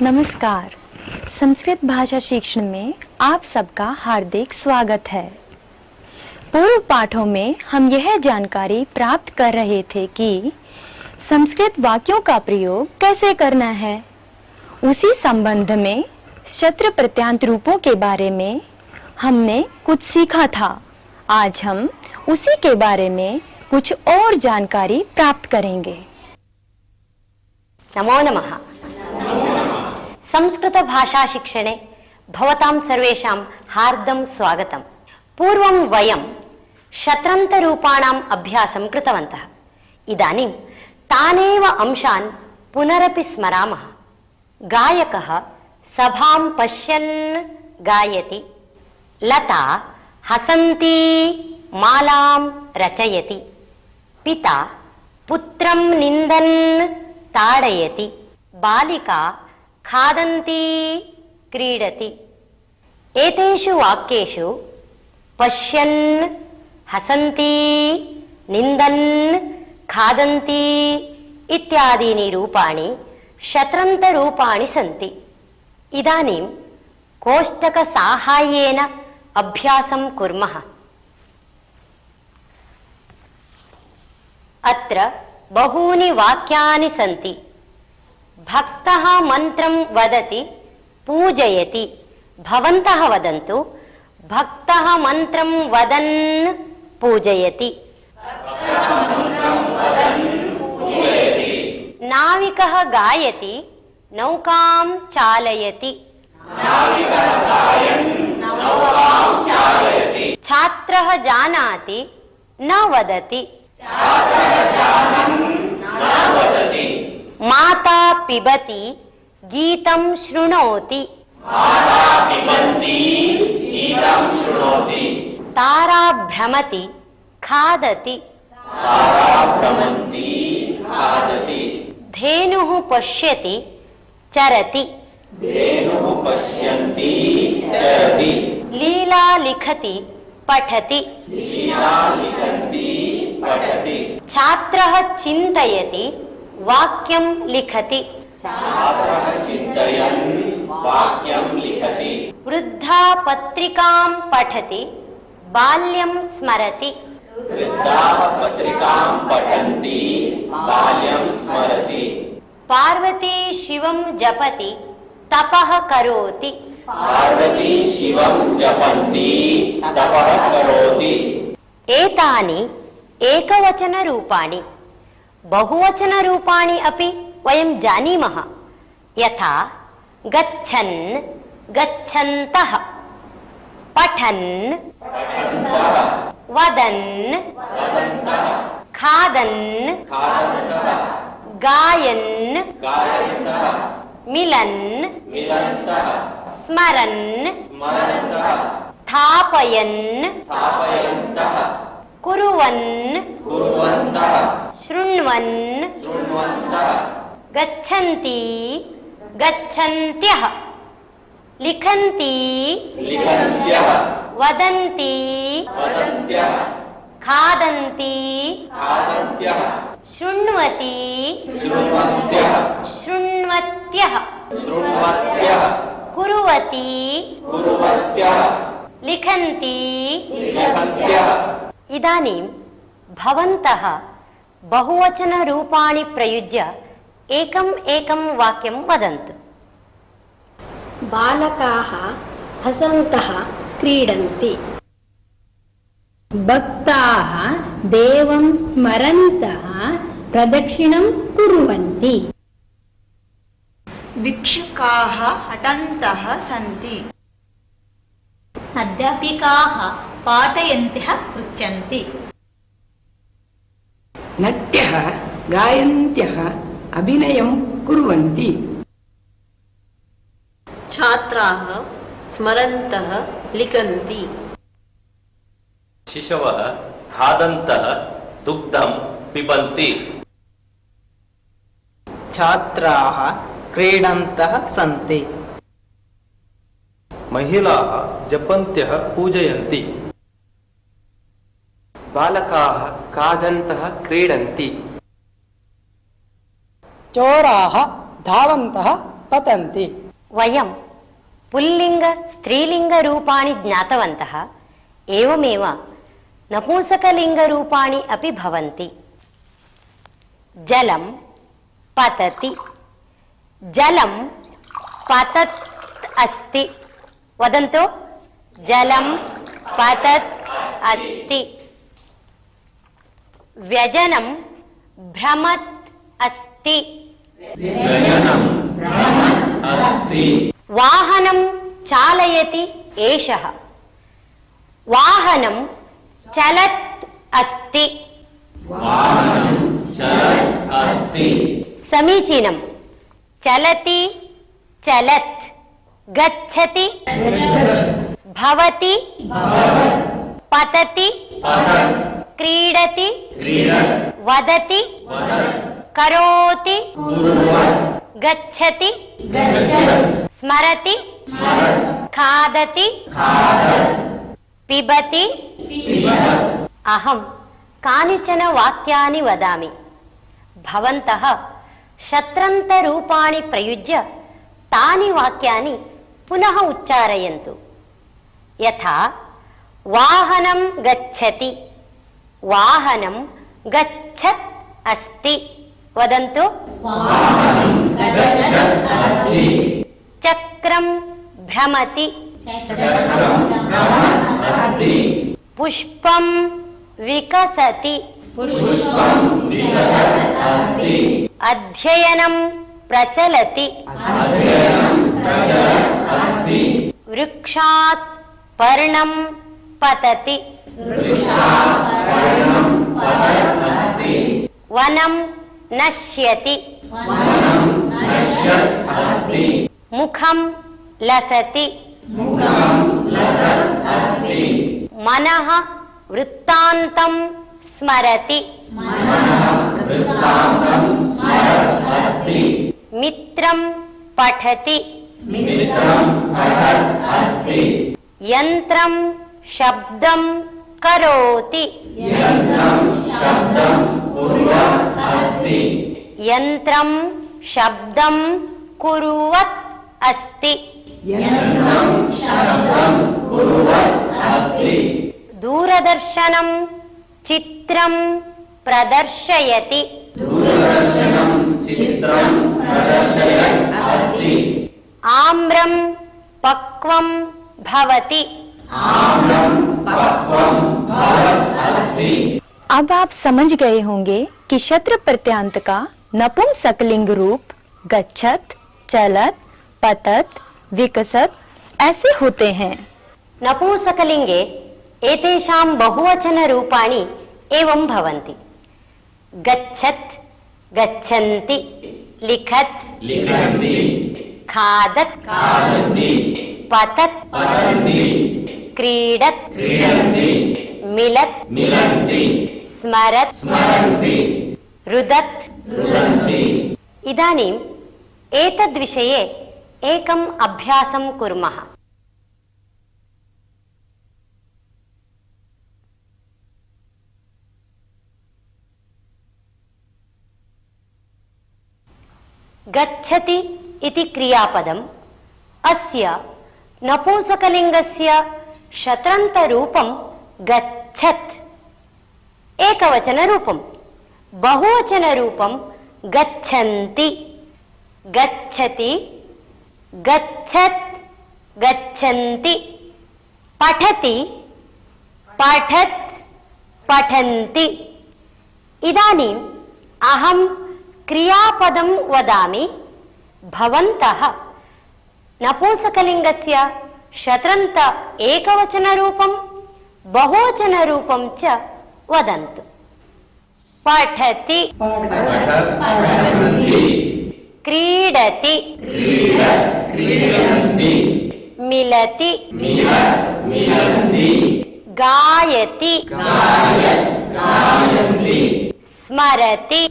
नमस्कार। संस्कृत भाषा शिक्षण में आप सबका हार्दिक स्वागत है। पूर्व पाठों में हम यह जानकारी प्राप्त कर रहे थे कि संस्कृत वाक्यों का प्रयोग कैसे करना है। उसी संबंध में शत्र प्रत्यांत रूपों के बारे में हमने कुछ सीखा था। आज हम उसी के बारे में कुछ और जानकारी प्राप्त करेंगे। नमो नमः। संस्कृत भाषा शिक्षणे भवतां सर्वेषां हार्दं स्वागतम्। पूर्वं वयं शत्रन्तरूपाणाम् अभ्यासं कृतवन्तः। इदानीं तानेव अंशान् पुनरपि स्मरामः। गायकः सभां पश्यन् गायति, लता हसन्ती मालां रचयति, पिता पुत्रं निन्दन् ताडयति, बालिका खादन्ती क्रीडति। एतेषु वाक्येषु पश्यन्, हसन्ती, निन्दन्, खादन्ती इत्यादीनि रूपाणि शत्रन्तरूपाणि सन्ति। इदानीं कोष्टकसाहाय्येन अभ्यासं कुर्मः। अत्र बहूनि वाक्यानि सन्ति। भक्तः मन्त्रं वदति, पूजयति। भवन्तः वदन्तु, भक्तः मन्त्रं वदन् पूजयति। नाविकः गायति, नौकां चालयति। छात्रः जानाति, न वदति। माता पिबति, गीतं शृणोति। तारा भ्रमति, खादति। धेनुः पश्यति, चरति। लीला लिखति, पठति। छात्रः चिन्तयति, वाक्यं लिखति। वृद्धा पत्रिकां पठति, बाल्यं स्मरति। पार्वती शिवं जपति, तपः करोति। एतानि एकवचनरूपाणि। बहुवचनरूपाणि अपि वयं जानीमः। यथा गच्छन्, गच्छन्तः। पठन्, वदन्, खादन्, गायन्, मिलन्, स्मरन्, स्थापयन्, कुर्वन्, शृण्वन्, गच्छन्ति, गच्छन्त्यः। लिखन्ति, वदन्ति, खादन्ति, शृण्वति, शृण्वत्यः। कुर्वति, लिखन्ति। इदानीं भवन्तः बहुवचनरूपाणि प्रयुज्य एकम् एकं वाक्यं वदन्तु। बालकाः हसन्तः क्रीडन्ति। भक्ताः देवं स्मरन्तः प्रदक्षिणं कुर्वन्ति। भिक्षुकाः अटन्तः सन्ति। अध्यापिकाः पाठयन्तः पृच्छन्ति। नट्यः गायन्त्यः अभिनयं कुर्वन्ति। छात्राः स्मरन्तः लिखन्ति। शिशवः खादन्तः दुग्धं पिबन्ति। छात्राः क्रीडन्तः सन्ति। महिलाः जपन्त्यः पूजयन्ति। बालकाः खादन्तः क्रीडन्ति। चोराः धावन्तः पतन्ति। वयं पुल्लिङ्ग स्त्रीलिङ्गरूपाणि ज्ञातवन्तः, एवमेव नपुंसकलिङ्गरूपाणि अपि भवन्ति। जलं पतति, जलं पतत् अस्ति। वदन्तु, जलं पतत् अस्ति। व्यजनं भ्रमत् अस्ति। वाहनं चालयति एषः, वाहनं चलत् अस्ति। समीचीनं। चलति चलत्, गच्छति भवति, पतति क्रीडति, वदति करोति, गच्छति स्मरति, खादति पिबति। अहं कानिचन वाक्यानि वदामि, भवन्तः शत्रन्तरूपाणि प्रयुज्य तानि वाक्यानि पुनः उच्चारयन्तु। यथा वाहनं गच्छति, वाहनं गच्छत् अस्ति। वदन्तु, चक्रं भ्रमति, पुष्पं विकसति, अध्ययनं प्रचलति, वृक्षात् पर्णं पतति, वनं नश्यति, मुखं लसति, मनः वृत्तान्तं स्मरति, मित्रं पठति, यन्त्रं शब्दं करोति, यन्त्रं शब्दं कुर्वत् अस्ति। दूरदर्शनं चित्रं प्रदर्शयति, आम्रं पक्वं भवति। अब आप समझ गए होंगे कि शत्र प्रत्यांत का नपुंसकलिंग रूप गच्छत, चलत, पतत, विकसत ऐसे होते हैं। नपुंसकलिंगे एतेषां बहुवचन रूपाणि एवं भवन्ति। गच्छत्, गच्छन्ति, लिखत्, लिखन्ति, खादत्, खादन्ति, पतत्, पतन्ति, क्रीडत्, क्रीडन्ति, मिलत्, मिलन्ति, स्मरत्, स्मरन्ति, रुदत्, रुदन्ति। इदानीम् एतद्विषये एकम् अभ्यासं कुर्मः। गच्छति इति क्रियापदम् अस्य नपुंसकलिङ्गस्य शत्रन्तरूपं गच्छत्, एकवचनरूपं, बहुवचनरूपं गच्छन्ति, गच्छति, गच्छत्, गच्छन्ति, पठति, पठत्, पठन्ति। इदानीम् अहं क्रियापदं वदामि, भवन्तः नपुंसकलिङ्गस्य शत्रन्त एकवचनरूपं बहुवचनरूपं च वदन्तु। पठति, क्रीडति, मिलति, गायति, स्मरति,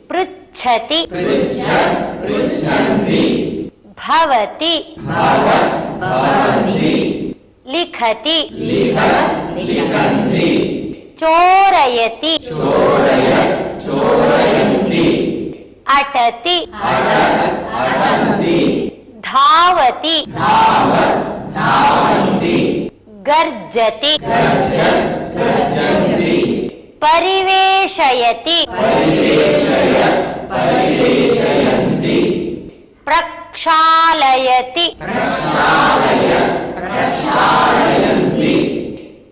पृच्छति, भवति, लिखति, चोरयति, अटति धावति गर्जति परिवेशयति प्रक्षालयति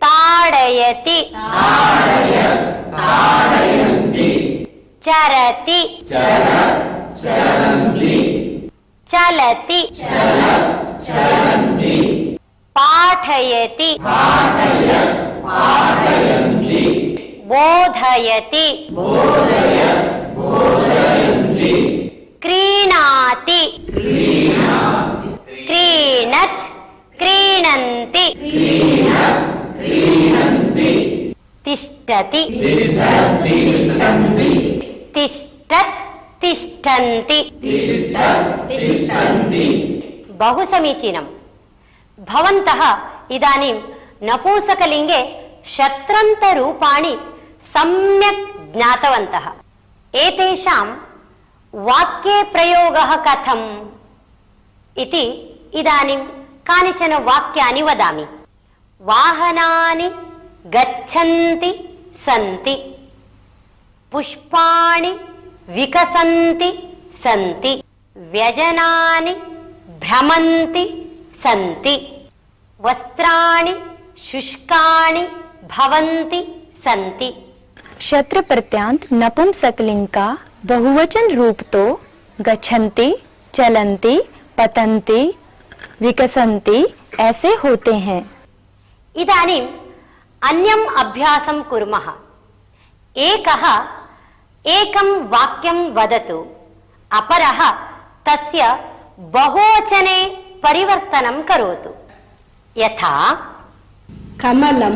ताडयति चरति चलति पाठयति बोधयति क्रीणाति क्रीणत् क्रीणन्ति तिष्ठति तिष्ठत् तिष्ठन्ति बहु समीचीनं। भवन्तः इदानीं नपुंसकलिङ्गे शत्रन्तरूपाणि सम्यक् ज्ञातवन्तः। एतेषां वाक्ये प्रयोगः कथम् इति इदानीं कानिचन वाक्यानि वदामि। वाहनानि गच्छन्ति सन्ति, पुष्पाणि विकसन्ति सन्ति, व्यजनानि भ्रमन्ति सन्ति, वस्त्राणि शुष्कानि भवन्ति सन्ति। क्षत्र प्रत्यांत नपुंसकलिंग का बहुवचन रूप तो गच्छन्ति, चलन्ति, पतन्ति, विकसन्ति ऐसे होते हैं। इदानीम् अन्यम् अभ्यासं कुर्मः। एकः एकं वाक्यं वदतु, अपरः तस्य बहुवचने परिवर्तनं करोतु। यथा कमलं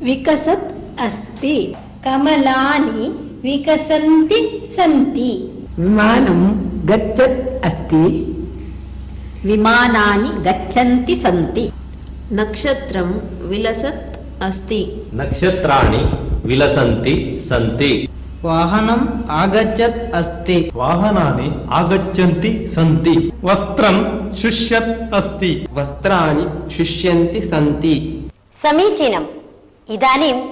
विकसत् अस्ति, कमलानि विकसन्ति सन्ति। विमानं गच्छत् अस्ति, विमानानि गच्छन्ति सन्ति। नक्षत्रं विलसत् अस्ति, नक्षत्राणि विलसन्ति सन्ति। वाहनम् आगच्छत् अस्ति, वाहनानि आगच्छन्ति सन्ति। वस्त्रं शुष्यत् अस्ति, वस्त्राणि शुष्यन्ति सन्ति। समीचीनम्। इदानीम्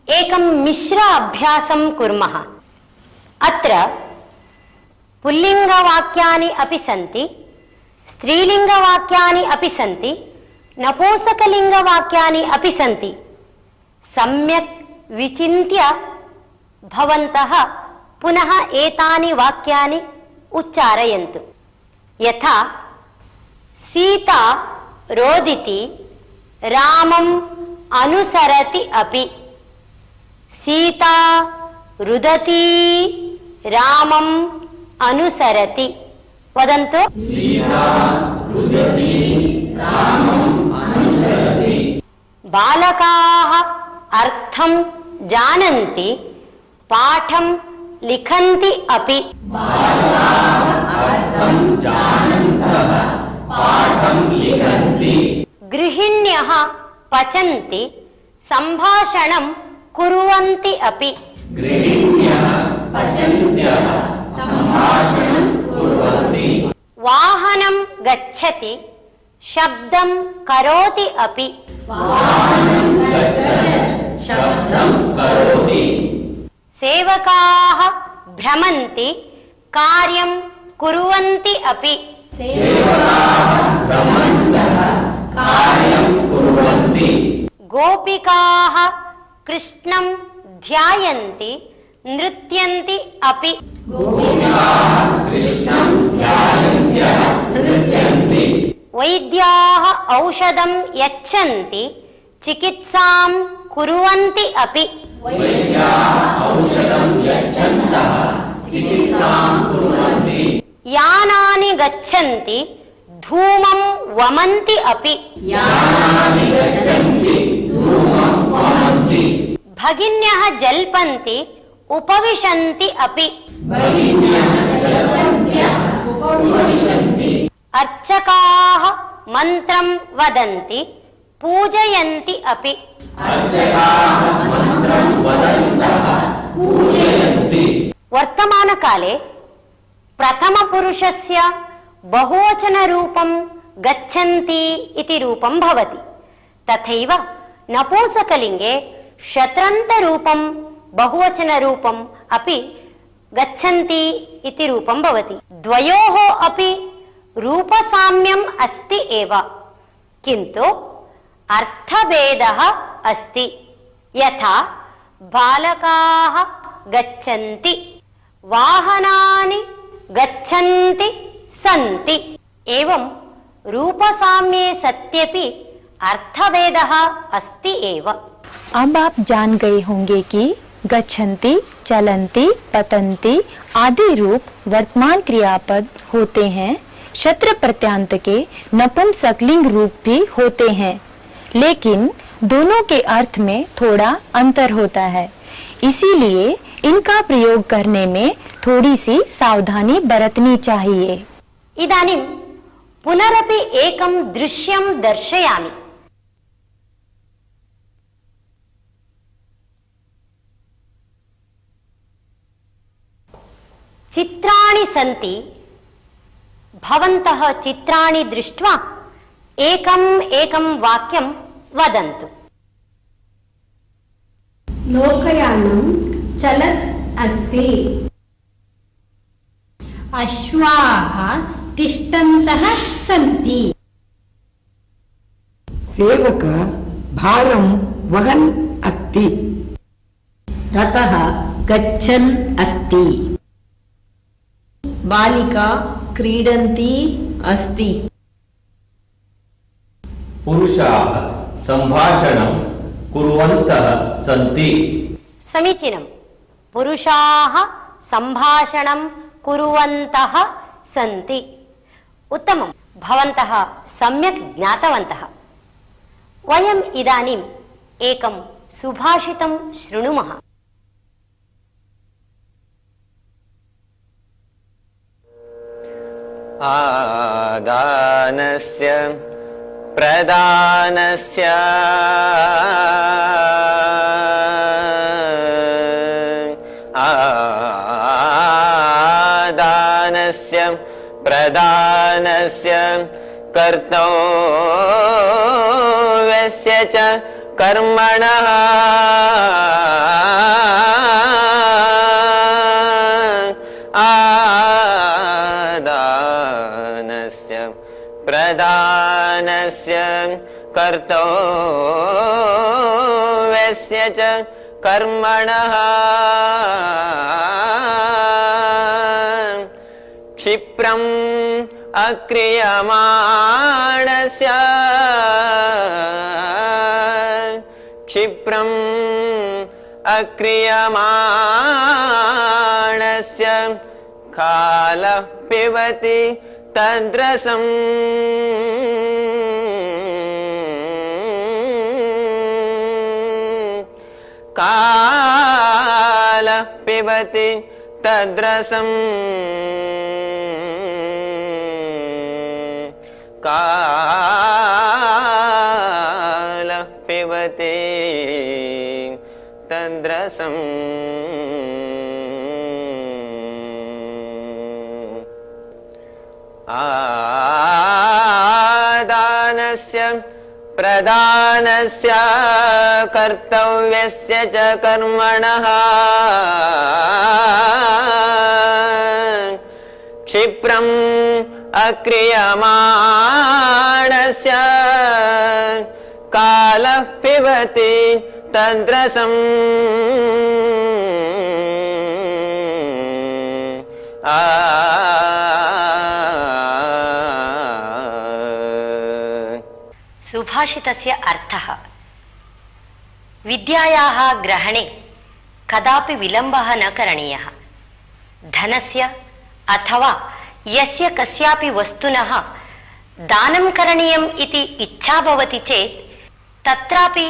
एकं मिश्र अभ्यासं कुर्मः। अत्र पुल्लिङ्गवाक्यानि अपि सन्ति, स्त्रीलिङ्गवाक्यानि अपि सन्ति, नपुंसकलिङ्गवाक्यानि अपि सन्ति। सम्यक् विचिन्त्य भवन्तः पुनः एतानि वाक्यानि उच्चारयन्तु। यथा सीता रोदिति, रामम् अनुसरति अपि। सीता रुदति, रामम् अनुसरति। वदन्तु। बालकाः अर्थं जानन्ति, पाठं लिखन्ति अपि। गृहिण्यः पचन्ति, सम्भाषणं कुर्वन्ति अपि। वाहनं गच्छति, शब्दं करोति अपि। सेवकाः भ्रमन्ति, कार्यं कुर्वन्ति अपि। गोपिकाः कृष्णं ध्यायन्ति, नृत्यन्ति अपि। वैद्याः औषधं यच्छन्ति, चिकित्सां कुर्वन्ति अपि। यानानि गच्छन्ति, धूमं वमन्ति अपि। भगिन्यः जल्पन्ति, उपविशन्ति अपि। अर्चकाः मन्त्रं वदन्ति, पूजयन्ति अपि। वर्तमानकाले प्रथमपुरुषस्य बहुवचनरूपं गच्छन्ति इति रूपं भवति। तथैव नपुंसकलिङ्गे शत्रन्तरूपं बहुवचनरूपम् अपि गच्छन्ति इति रूपं भवति। द्वयोः अपि रूपसाम्यम् अस्ति एव, किन्तु अर्थभेदः अस्ति। यथा बालकाः गच्छन्ति, वाहनानि गच्छन्ति सन्ति। एवं रूपसाम्ये सत्यपि अर्थभेदः अस्ति एव। अब आप जान गए होंगे कि गच्छन्ति, चलन्ति, पतन्ति आदि रूप वर्तमान क्रियापद होते हैं। शत्र प्रत्यांत के नपुंसकलिंग रूप भी होते हैं, लेकिन दोनों के अर्थ में थोड़ा अंतर होता है, इसीलिए इनका प्रयोग करने में थोड़ी सी सावधानी बरतनी चाहिए। इदानीं पुनरपि एकं दृश्यं दर्शयामि। चित्राणि सन्ति। भवन्तः चित्राणि दृष्ट्वा एकम् एकं वाक्यं वदन्तु। लोकयानं चलत् अस्ति। अश्वाः तिष्ठन्तः सन्ति। सेवक भारं वहन् अस्ति। रथः गच्छन् अस्ति। बालिका क्रीडन्ती अस्ति। पुरुषाः सम्भाषणं कुर्वन्तः सन्ति। समीचीनं। पुरुषाः सम्भाषणं कुर्वन्तः सन्ति। उत्तमं। भवन्तः सम्यक् ज्ञातवन्तः। वयम् इदानीम् एकं सुभाषितं शृणुमः। आदानस्य प्रदानस्य आदानस्य प्रदानस्य कर्तव्यस्य च कर्मणः आदानस्य प्रदानस्य कर्तव्यस्य च कर्मणः क्षिप्रम् अक्रियमाणस्य क्षिप्रम् अक्रियमाणस्य कालः पिबति तद्रसम् कालः पिबति तद्रसम् कालः पिबति तद्रसम् आदानस्य प्रदानस्य कर्तव्यस्य च कर्मणः क्षिप्रम् अक्रियमाणस्य कालः पिबति तद्रसम् सुभाषितस्य अर्थः। विद्यायाः ग्रहणे कदापि विलम्बः न करणीयः। धनस्य अथवा यस्य कस्यापि वस्तुनः दानं करणीयम् इति इच्छा भवति चेत् तत्रापि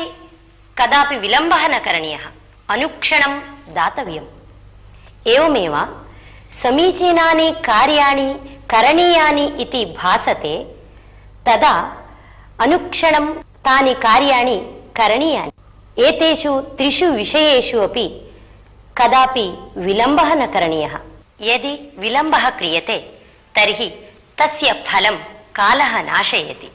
कदापि विलम्बः न करणीयः, अनुक्षणं दातव्यम्। एवमेव समीचीनानि कार्याणि करणीयानि इति भासते तदा अनुक्षणं तानि कार्याणि करणीयानि। एतेषु त्रिषु विषयेषु अपि कदापि विलम्बः न करणीयः। यदि विलम्बः क्रियते तर्हि तस्य फलं कालः नाशयति।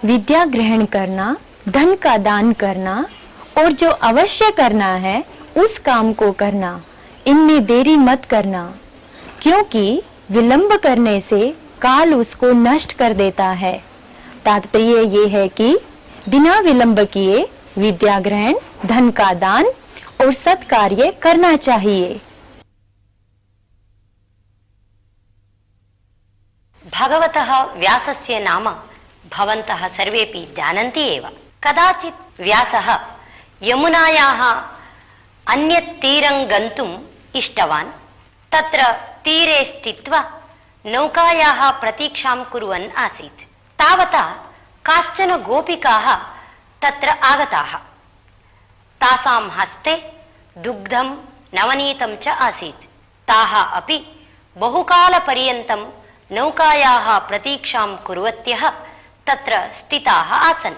विद्या ग्रहण करना, धन का दान करना और जो अवश्य करना है उस काम को करना, इनमें देरी मत करना, क्योंकि विलंब करने से काल उसको नष्ट कर देता है। तात्पर्य ये है कि बिना विलंब किए विद्या ग्रहण, धन का दान और सत्कार्य करना चाहिए। भगवतः व्यासस्य नाम भवन्तः सर्वेपि जानन्ति एव। कदाचित् व्यासः यमुनायाः अन्यत् तीरं गन्तुम् इष्टवान्। तत्र तीरे स्थित्वा नौकायाः प्रतीक्षां कुर्वन् आसीत्। तावता काश्चन गोपिकाः तत्र आगताः। तासां हस्ते दुग्धं नवनीतं च आसीत्। ताः अपि बहुकालपर्यन्तं नौकायाः प्रतीक्षां कुर्वत्यः तत्र स्थिताः आसन्,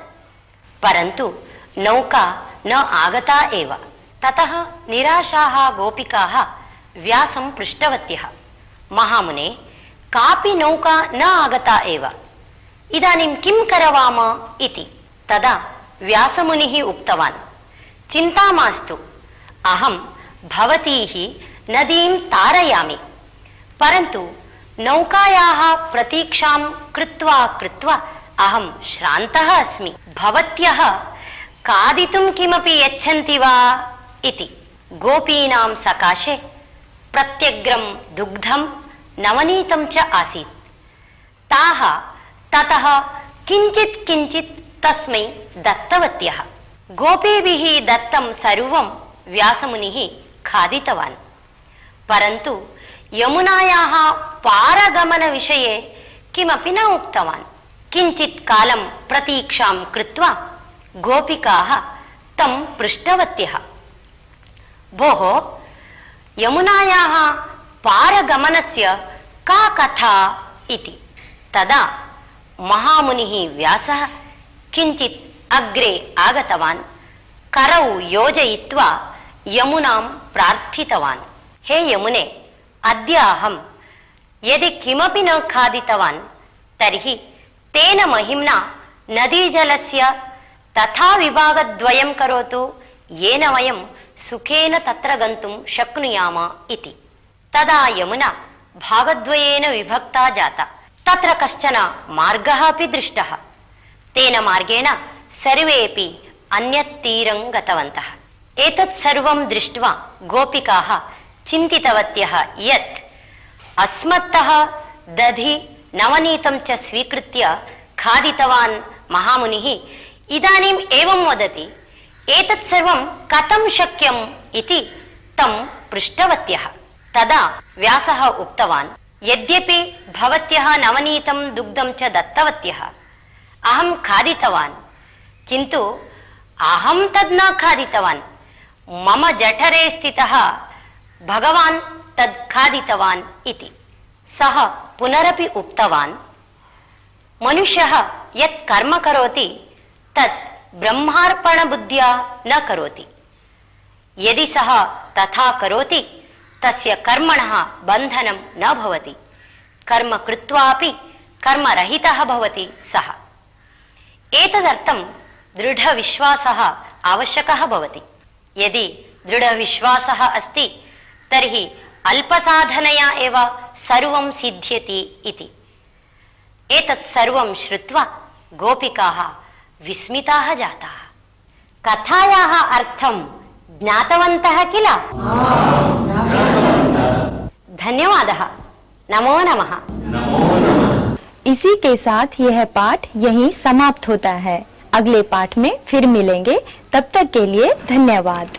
परन्तु नौका न आगता एव। ततः निराशाः गोपिकाः व्यासं पृष्टवत्यः, महामुने, कापि नौका न आगता एव, इदानीं किं करवाम इति। तदा व्यासमुनिः उक्तवान्, चिन्ता मास्तु, अहं भवतीः नदीं तारयामि, परन्तु नौकायाः प्रतीक्षां कृत्वा कृत्वा अहं श्रान्तः अस्मि। भवत्यः खादितुं किमपि यच्छन्ति वा इति। गोपीनां सकाशे प्रत्यग्रं दुग्धं नवनीतं च आसीत्। ताः ततः किञ्चित् किञ्चित् तस्मै दत्तवत्यः। गोपीभिः दत्तं सर्वं व्यासमुनिः खादितवान्, परन्तु यमुनायाः पारगमनविषये किमपि न उक्तवान्। किञ्चित् कालं प्रतीक्षां कृत्वा गोपिकाः तं पृष्टवत्यः, भोः, यमुनायाः पारगमनस्य का कथा इति। तदा महामुनिः व्यासः किञ्चित् अग्रे आगतवान्। करौ योजयित्वा यमुनां प्रार्थितवान्, हे यमुने, अद्य अहं यदि किमपि न खादितवान् तर्हि तेन महिम्ना नदीजलस्य तथा विभागद्वयं करोतु, येन वयं सुखेन तत्र गन्तुं शक्नुयाम इति। तदा यमुना भागद्वयेन विभक्ता जाता। तत्र कश्चन मार्गः अपि दृष्टः। तेन मार्गेण सर्वेपि अन्यत् तीरं गतवन्तः। एतत् सर्वं दृष्ट्वा गोपिकाः चिन्तितवत्यः यत् अस्मत्तः दधि नवनीतं च स्वीकृत्य खादितवान् महामुनिः इदानीम् एवं वदति, एतत् सर्वं कथं शक्यम् इति तं पृष्टवत्यः। तदा व्यासः उक्तवान्, यद्यपि भवत्यः नवनीतं दुग्धं च दत्तवत्यः, अहं खादितवान्, किन्तु अहं तद् न खादितवान्, मम जठरे स्थितः भगवान् तद् खादितवान् इति। सः पुनरपि उक्तवान्, मनुष्यः यत् कर्म करोति तत् ब्रह्मार्पणबुद्ध्या न करोति। यदि सः तथा करोति तस्य कर्मणः बन्धनं न भवति। कर्म कृत्वापि कर्मरहितः भवति सः। एतदर्थं दृढविश्वासः आवश्यकः भवति। यदि दृढविश्वासः अस्ति तर्हि अल्पसाधनया एव सर्वं सिद्ध्यति इति। एतत् सर्वं श्रुत्वा गोपिकाः विस्मिताः जाताः। कथायाः अर्थं ज्ञातवन्तः किल? धन्यवादः। नमो नमः। इसी के साथ यह पाठ यहीं समाप्त होता है। अगले पाठ में फिर मिलेंगे। तब तक के लिए धन्यवाद।